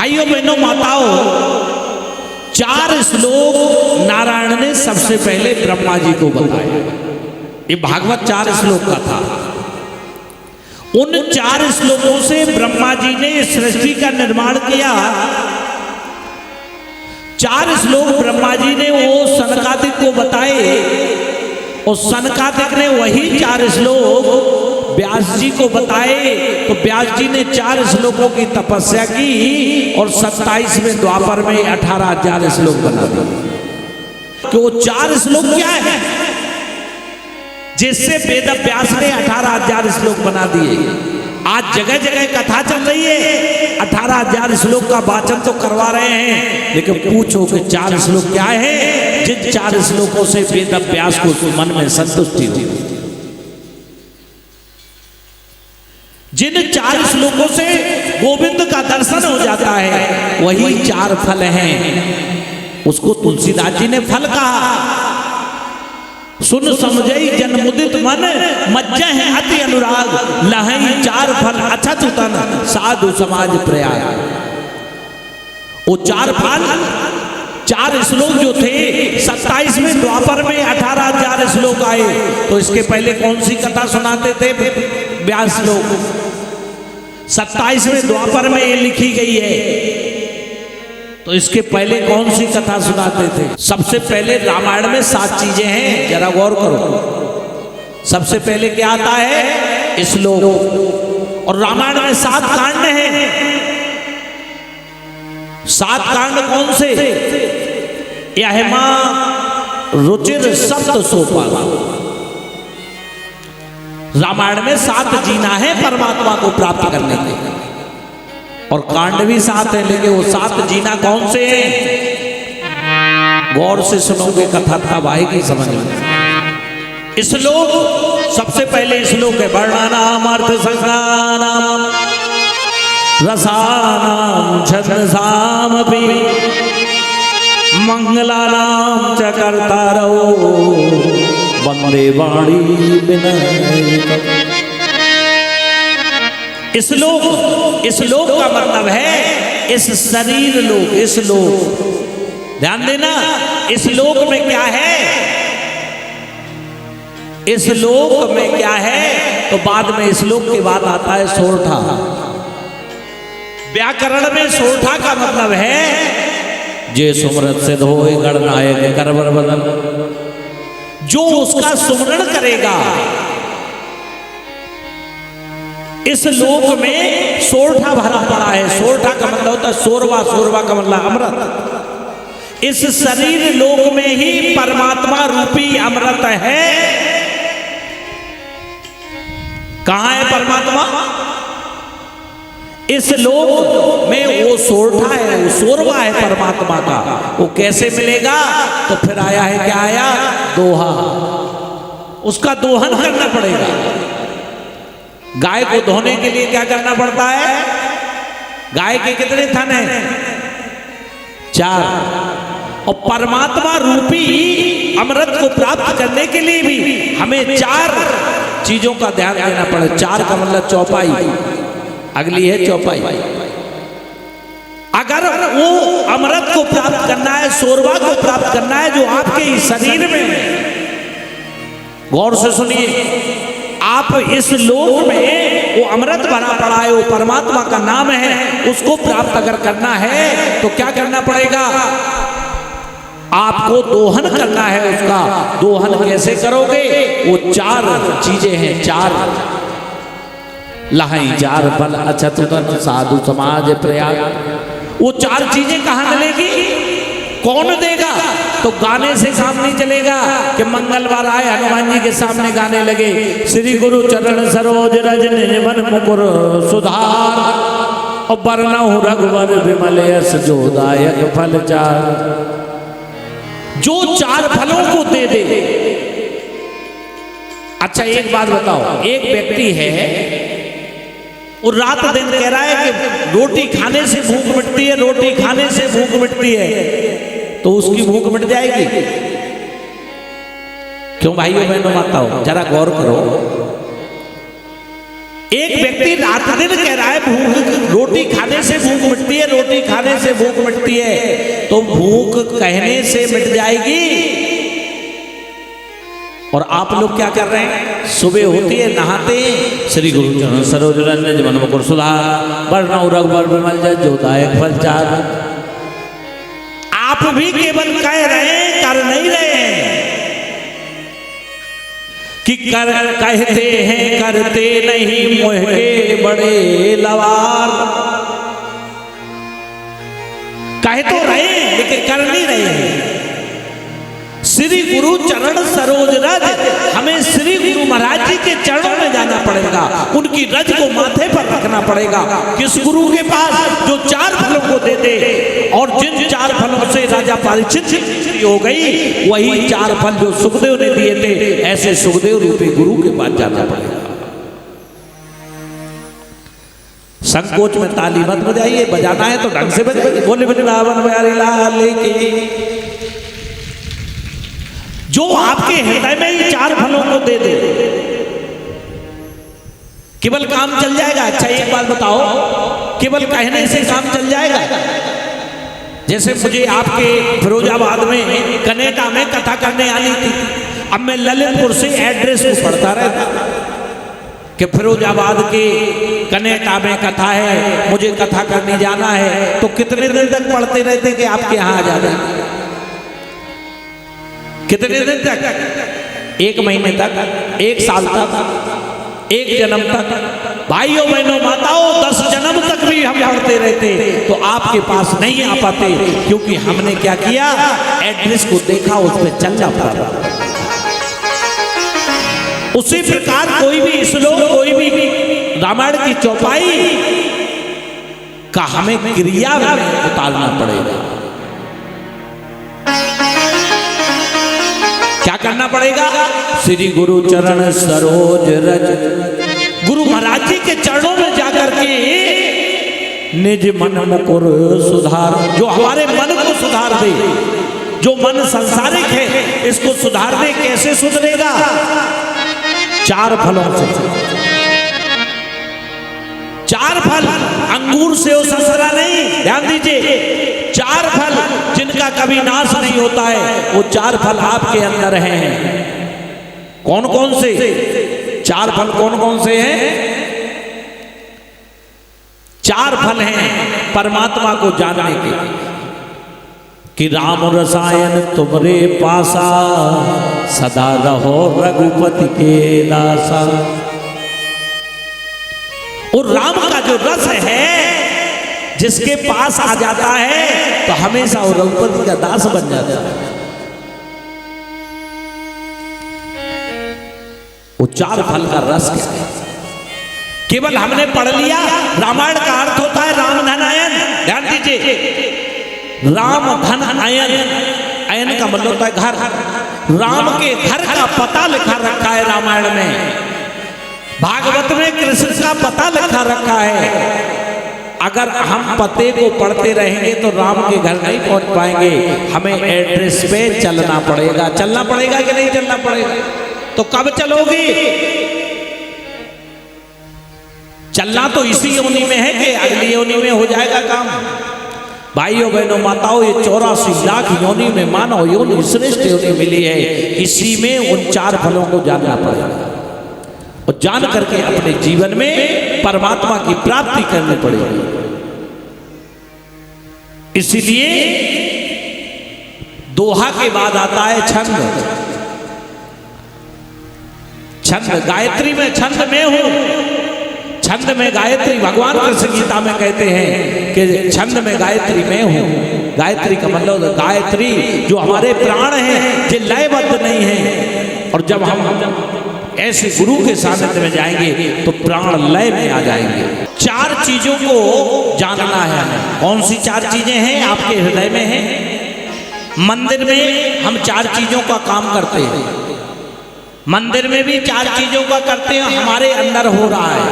भाइयों बहनों माताओं, 4 श्लोक नारायण ने सबसे पहले ब्रह्मा जी को बताया। ये भागवत 4 श्लोक का था। उन 4 श्लोकों से ब्रह्मा जी ने सृष्टि का निर्माण किया। 4 श्लोक ब्रह्मा जी ने वो सनकादिक को बताए और सनकादिक ने वही 4 श्लोक व्यास जी को बताए। तो व्यास जी ने 4 श्लोकों की तपस्या की और 27वें द्वापर में 18,000 श्लोक बना दिए। तो 4 श्लोक क्या है जिससे वेद व्यास ने 18,000 श्लोक बना दिए। आज जगह जगह कथा चल रही है, 18,000 श्लोक का वाचन तो करवा रहे हैं, लेकिन पूछो कि 4 श्लोक क्या है जिन 4 श्लोकों से वेद व्यास को मन में संतुष्टि हो। जिन 4 श्लोकों से गोविंद का दर्शन हो जाता है, वही 4 फल हैं। उसको तुलसीदास जी ने फल कहा। सुन समझई जन मुदित मन, मज्जा है अति अनुराग, लहई 4 फल अछत तन, साधु समाज प्रयाग। वो 4 फल 4 श्लोक जो थे, 27वें द्वापर में 18,000 श्लोक आए। तो इसके पहले कौन सी कथा सुनाते थे व्यास लोग? 27वें द्वापर में ये लिखी गई है। तो इसके पहले कौन सी कथा सुनाते थे? सबसे पहले रामायण में 7 चीजें हैं, जरा गौर करो। सबसे पहले क्या आता है? श्लोक। और रामायण में 7 कांड हैं। 7 कांड कौन से? यहमा रुचिर सप्त सोपान। रामायण में 7 जीना है परमात्मा को प्राप्त करने के, और कांड भी 7 है, लेकिन वो 7 जीना कौन से हैं? गौर से सुनोगे कथा तब आएगी समझ में। श्लोक सबसे पहले श्लोक है वर्णानाम अर्थ संज्ञानाम रसानाम छंदसामपि मंगलानाम च कर्तारौ वंदे वाणी विनयकम्। श्लोक का मतलब है इस शरीर लोक। इस लोक ध्यान देना, इस लोक में क्या है? इस लोक में क्या है? तो बाद में श्लोक के बाद आता है सोरठा। व्याकरण में सोरठा का मतलब है जे सुमरत सिद्ध होए गणनायक करवर बदन। जो उसका सुमरण करेगा। इस लोक में सोरठा भरा पड़ा है। सोरठा का मतलब होता है सोरवा, सोरवा का मतलब अमृत। इस शरीर लोक में ही परमात्मा रूपी अमृत है। कहां है परमात्मा? इस लोक में वो सोरठा है, वो सोरवा है परमात्मा का। वो कैसे मिलेगा? तो फिर आया है, क्या आया? दोहा। उसका दोहन करना पड़ेगा। गाय को धोने के लिए क्या करना पड़ता है? गाय के कितने थन हैं? 4। और परमात्मा रूपी अमृत को प्राप्त करने के लिए भी हमें 4 चीजों का ध्यान देना पड़े। 4 का मतलब चौपाई। अगली है चौपाई। अगर वो अमृत को प्राप्त करना है, सोरवा को प्राप्त करना है जो आपके इस शरीर में है, गौर से सुनिए। आप इस लोक में वो अमृत भरा पड़ा है, वो परमात्मा का नाम है, उसको प्राप्त अगर करना है तो क्या करना पड़ेगा? आपको दोहन करना है। उसका दोहन कैसे करोगे? वो 4 चीजें हैं। 4 लहाई 4 फल अछत तन, साधु समाज प्रयाग। वो 4 चीजें कहां मिलेगी? कौन देगा? तो गाने से काम नहीं चलेगा कि मंगलवार आए हनुमान जी के सामने गाने लगे श्री गुरु चरण सरोज रज निर्मल मुकुर सुधार और बरनहु रघुवर विमल यस जो दायक फल 4। जो 4 फलों को दे दे। अच्छा एक बात बताओ, एक व्यक्ति है और रात दिन कह रहा है कि रोटी खाने से भूख मिटती है, रोटी खाने से भूख मिटती है, तो उसकी भूख मिट जाएगी? क्यों भाइयों बहनों माताओं, जरा गौर करो। एक व्यक्ति रात दिन कह रहा है भूख, रोटी खाने से भूख मिटती है, रोटी खाने से भूख मिटती है, तो भूख कहने से मिट जाएगी। और आप लोग क्या कर रहे हैं? सुबह होती है, नहाते श्री गुरु चरण सरोज रंजन मन मुकुर सुधार वर्णौ रघुवर विमल जस जो दायक फल चार। आप भी केवल कह रहे हैं, कर नहीं रहे हैं कि कर कहते हैं करते नहीं मोह के बड़े लवार। कह तो रहे हैं लेकिन कर नहीं रहे हैं। श्री गुरु चरण सरोज रज, हमें श्री गुरु महाराज जी के चरणों में जाना पड़ेगा, उनकी रज को माथे पर रखना पड़ेगा। किस गुरु के पास जो चार फलों को दे दे, और जिन चार फलों से राजा परीक्षित हो गई, वही चार फल जो सुखदेव ने दिए थे, ऐसे सुखदेव रूपी गुरु के पास जाना पड़ेगा। संकोच में ताली मत बजाइए, बजाना है तो ढंग से बजाइए। बोले वृंदावन बिहारी लाल की। जो आपके हृदय में ही चार फलों को दे दे, केवल काम चल जाएगा। अच्छा एक बात बताओ, केवल कहने से काम चल जाएगा? जैसे मुझे आपके फिरोजाबाद में कनेटा में कथा करने आनी थी, अब मैं ललितपुर से एड्रेस को पढ़ता रहता कि फिरोजाबाद के कनेटा में कथा है, मुझे कथा करने जाना है, तो कितने दिन तक पढ़ते रहते कि आपके यहाँ आ जाना? कितने दिन तक? 1 महीने तक, 1 साल तक, 1 जन्म तक। भाइयों बहनों माताओं, 10 जन्म तक भी हम पढ़ते रहते तो आपके पास नहीं आ पाते, क्योंकि हमने क्या किया? एड्रेस को देखा, उस पर चलना पड़ा। उसी प्रकार कोई भी श्लोक, कोई भी रामायण की चौपाई का हमें क्रिया में उतारना पड़ेगा। क्या करना पड़ेगा? श्री गुरु चरण सरोज रज, गुरु महाराज जी के चरणों में जाकर के निज मन मुकुर सुधार, जो हमारे मन को सुधार दे। जो मन संसारिक है, इसको सुधार दे। कैसे सुधरेगा? 4 फलों से। 4 फल, अंगूर से वो संसरा नहीं, ध्यान दीजिए। 4 फल जिनका कभी नाश नहीं होता है, वो 4 फल आपके अंदर हैं। कौन कौन से 4 फल? कौन कौन से हैं? 4 फल हैं परमात्मा को जानने के, कि राम रसायन तुमरे पासा, सदा रहो रघुपति के दासा। और राम का जो रस है, जिसके पास आ जाता है तो हमेशा वो रघुपति का दास बन जाता है। वो 4 फल का रस क्या है? केवल हमने पढ़ लिया, रामायण का अर्थ होता है राम धन अयन। ध्यान दीजिए, राम धन अयन, अयन का मतलब होता है घर। राम के घर का पता लिखा रखा है रामायण में। भागवत में कृष्ण का पता लिखा रखा है। अगर हम पते को पढ़ते रहेंगे तो राम के घर नहीं पहुंच पाएंगे। हमें एड्रेस पे चलना पड़ेगा। चलना पड़ेगा कि नहीं चलना पड़ेगा? तो कब चलोगी? चलना तो इसी योनि में है कि अगली योनि में हो जाएगा काम। भाइयों बहनों माताओं, ये 84 लाख योनि में मानव योनि श्रेष्ठ योनि मिली है। इसी में उन 4 फलों को जानना पड़ेगा, और जान करके अपने जीवन में परमात्मा की प्राप्ति करनी पड़ेगी। इसीलिए दोहा के बाद आता है छंद। छंद, गायत्री में छंद में हूं। छंद में गायत्री, भगवान कृष्ण गीता में कहते हैं कि छंद में गायत्री में हूं। गायत्री का मतलब गायत्री जो हमारे प्राण हैं, जो लयबद्ध नहीं है। और जब हम ऐसे गुरु के सानिध्य में जाएंगे तो प्राण लय में आ जाएंगे। 4 चीजों को जानना है हमें। कौन सी 4 चीजें हैं? आपके हृदय में हैं। मंदिर में हम 4 चीजों का काम करते हैं। मंदिर में भी 4 चीजों का करते हैं, हमारे अंदर हो रहा है।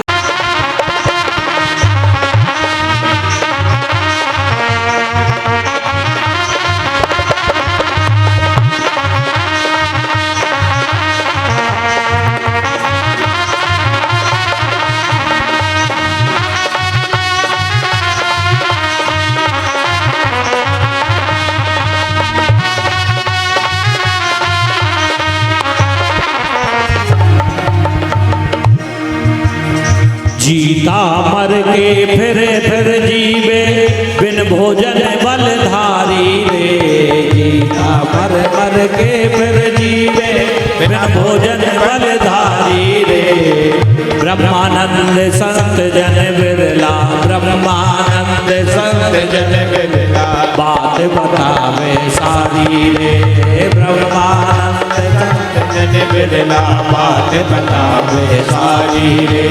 जीता मर के फिर जीवे बिन भोजन बलधारी रे। जीता मर के फिर जीवे बिन भोजन बलधारी रे। ब्रह्मानंद संत जन बिरला, ब्रह्मानंद संत जन बिरला, बात बतावे सारी रे। ब्रह्मानंद संत जन बिरला, बात बतावे सारी रे।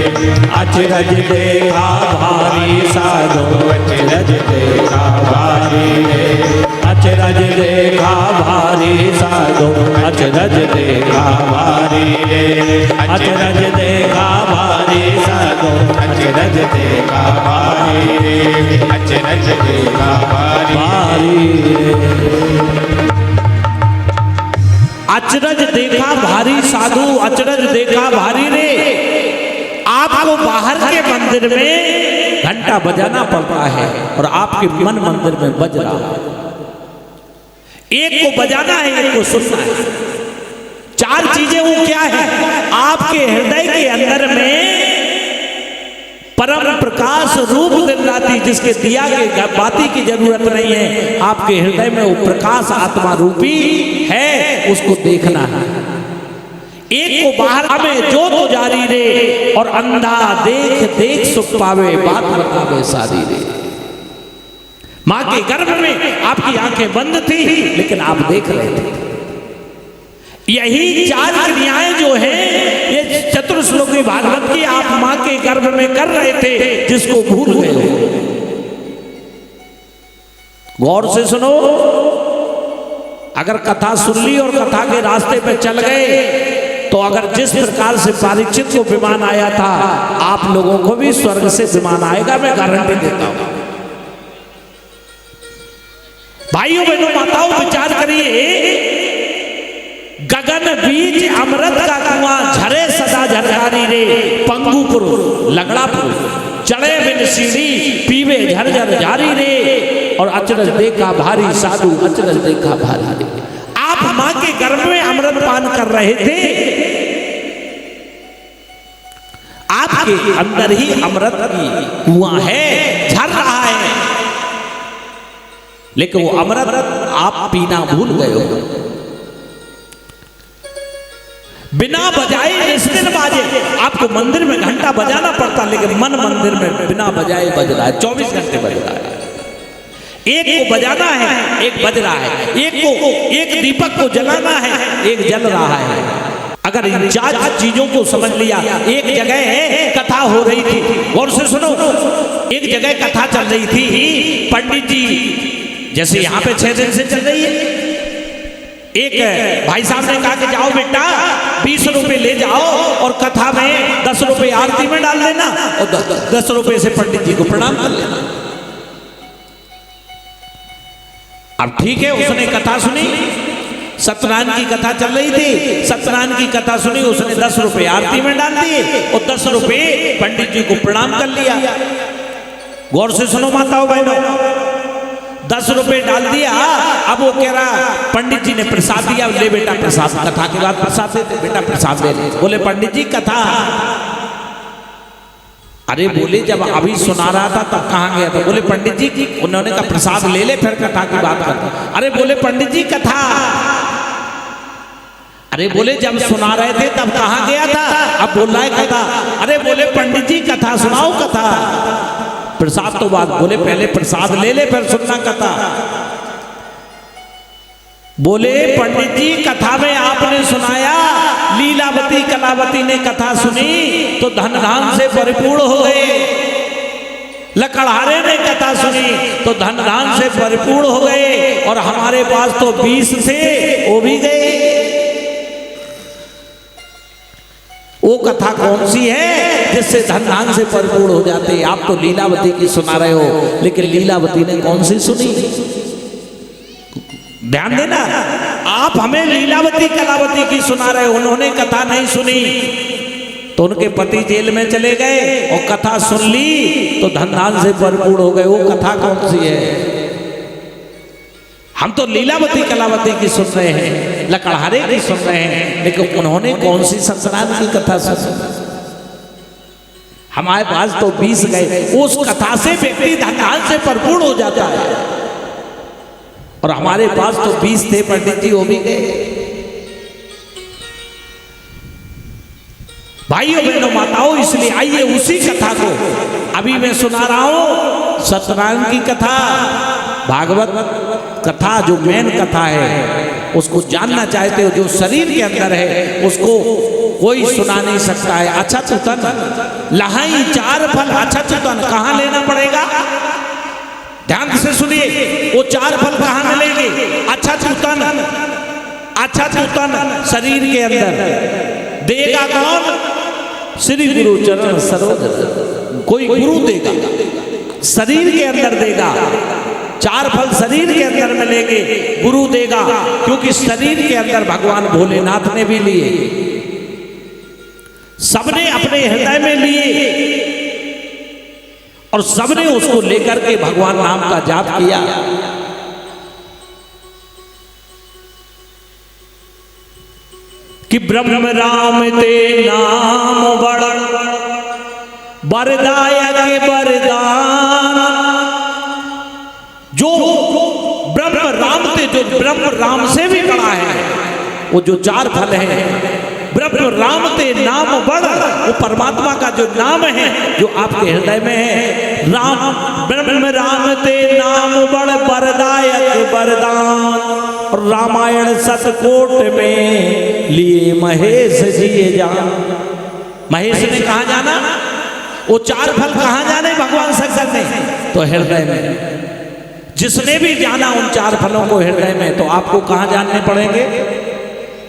अचरज देखा भारी साधो, अचरज देखा भारी रे। अचरज देखा भारी साधो, अचरज देखा भारी रे। अचरज देखा भारी साधो, अचरज देखा भारी रे। अचरज देखा भारी रे। अचरज देखा भारी साधु, अचरज देखा भारी रे। आपको बाहर के मंदिर में घंटा बजाना पड़ता है और आपके मन मंदिर में बज रहा है। एक को बजाना है, एक को सुनना है। चार चीजें वो क्या है? आपके हृदय के अंदर में परम प्रकाश रूप दिन राती, जिसके दिया के बाती की जरूरत नहीं है, आपके हृदय में वो प्रकाश आत्मा रूपी है, उसको देखना है। एक को बाहर में जो तो जारी रे, और अंधा देख देख सुख पावे, बात बतावे सारी रे। मां के गर्भ में आपकी आंखें बंद थी, लेकिन आप देख रहे थे। यही चार क्रियाएं जो है, ये चतुर्श्लोकी भागवत की आप मां के गर्भ में कर रहे थे, जिसको भूल गए हो। गौर से सुनो। अगर कथा सुन ली और कथा के रास्ते पे चल गए, तो अगर जिस प्रकार से परीक्षित को विमान आया था, आप लोगों को भी स्वर्ग से विमान आएगा, मैं गारंटी देता हूं। भाइयों बहनों माताओं, विचार करिए। गगन बीच अमृत का कुआं, झरे सदा झरझारी रे। पंगु पुरुष लगड़ा पुरुष, चढ़े बिन सीढ़ी, पीवे झरझर जारी रे। और अचरज देखा भारी साधु, अचरज देखा भारी रे। आप मां के गर्भ में अमृत पान कर रहे थे, आपके अंदर ही अमृत की कुआं है, झर रहा है, लेकिन वो अमृत आप पीना भूल गए हो। बिना बजाए निस्तिन बाजे। आपको मंदिर में घंटा बजाना पड़ता, लेकिन मन मंदिर में बिना बजाए बज रहा है, 24 घंटे बज रहा है। एक को बजाना है, एक बज रहा है। एक दीपक को जलाना है, एक जल रहा है। अगर इन चार चीजों को समझ लिया। एक जगह है कथा हो रही थी, गौर से सुनो। एक जगह कथा चल रही थी, पंडित जी जैसे यहाँ पे 6 दिन से चल रही है। एक भाई साहब ने कहा कि जाओ बेटा 20 रुपए ले जाओ और कथा में 10 रुपए आरती में डाल देना, और 10 रुपए से पंडित जी को प्रणाम कर लेना। अब ठीक है, उसने कथा सुनी, सत्यनारायण की कथा चल रही थी। सत्यनारायण की कथा सुनी, उसने 10 रुपए आरती में डाल दिए और 10 रुपए पंडित जी को प्रणाम कर लिया। गौर से सुनो माताओं बहनों, 10 रुपए डाल दिया। अब वो कह रहा, पंडित जी ने प्रसाद दिया, ले बेटा प्रसाद, कथा के बाद प्रसाद देते, बेटा प्रसाद ले ले। बोले पंडित जी कथा, अरे बोले जब अभी सुना रहा था तब कहाँ गया था? बोले पंडित जी की, उन्होंने कहा प्रसाद ले ले फिर कथा की बात करते। अरे बोले पंडित जी कथा, अरे बोले जब सुना रहे थे तब कहाँ गया था? अब बोल रहा है कथा। अरे बोले पंडित जी कथा सुनाओ, कथा। प्रसाद तो बात, बोले पहले प्रसाद ले ले फिर सुनना कथा। बोले पंडित जी कथा में आपने सुनाया, लीलावती कलावती ने कथा सुनी तो धन धान से परिपूर्ण हो गए। लकड़हारे ने कथा सुनी तो धन धान से परिपूर्ण हो गए, और हमारे पास तो 20 थे, वो भी गए। वो कथा कौन सी है जिससे धन धान से परिपूर्ण हो जाते? आप तो लीलावती की सुना रहे हो, लेकिन लीलावती ने कौन सी सुनी? ध्यान देना, आप हमें लीलावती कलावती की सुना रहे हो, उन्होंने कथा नहीं सुनी तो उनके पति जेल में चले गए, और कथा सुन ली तो धन धान से परिपूर्ण हो गए। वो कथा कौन सी है? हम तो लीलावती कलावती की सुन रहे हैं, लकड़हारे की सुन रहे हैं, लेकिन उन्होंने कौन सी सत्यनारायण की कथा सुनी? हमारे पास तो 20 गए। उस कथा से व्यक्ति धन से भरपूर हो जाता है, और हमारे पास तो 20 थे पंडित जी, वो भी गए। भाइयों बहनों माताओं, इसलिए आइए उसी कथा को अभी मैं सुना रहा हूं, सत्यनारायण की कथा, भागवत कथा जो मेन कथा है, उसको जानना चाहते हो, जो शरीर के अंदर है उसको कोई सुना नहीं सकता है। अच्छा चितन लहाई 4 फल, अच्छा चितन कहाँ लेना पड़ेगा? ध्यान से सुनिए, वो 4 फल कहाँ मिलेंगे? अच्छा चितन, अच्छा चितन शरीर के अंदर देगा कौन? श्री गुरु चरण सरोज, कोई गुरु देगा, शरीर के अंदर देगा। 4 फल शरीर के अंदर मिलेंगे, गुरु देगा, क्योंकि शरीर के अंदर भगवान भोलेनाथ ने भी लिए, सबने अपने हृदय में लिए, और सबने उसको लेकर के भगवान नाम का जाप किया। कि ब्रह्म राम ते नाम बड़ बरदायक वरदान, जो ब्रह्म राम ते, जो ब्रह्म राम से भी बड़ा है, वो जो 4 फल है, ब्रह्म राम ते नाम बड़, वो परमात्मा का जो नाम है जो आपके हृदय में है, राम ब्रह्म राम ते नाम बड़ वरदायक वरदान। रामायण सतकोट में लिए महेश जी जान। महेश ने कहा जाना? वो 4 फल कहाँ जाने भगवान शंकर ने? तो हृदय में। जिसने भी जाना उन 4 फलों को हृदय में, तो आपको कहाँ जानने पड़ेंगे?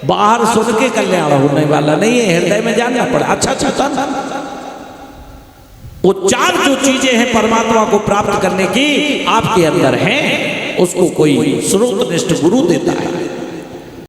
बाहर सुन के कल्याण होने वाला नहीं है, हृदय में जानना पड़ा। अच्छा अच्छा, वो 4 जो चीजें हैं परमात्मा को प्राप्त करने की आपके अंदर हैं, उसको कोई स्रोतनिष्ठ गुरु देता है।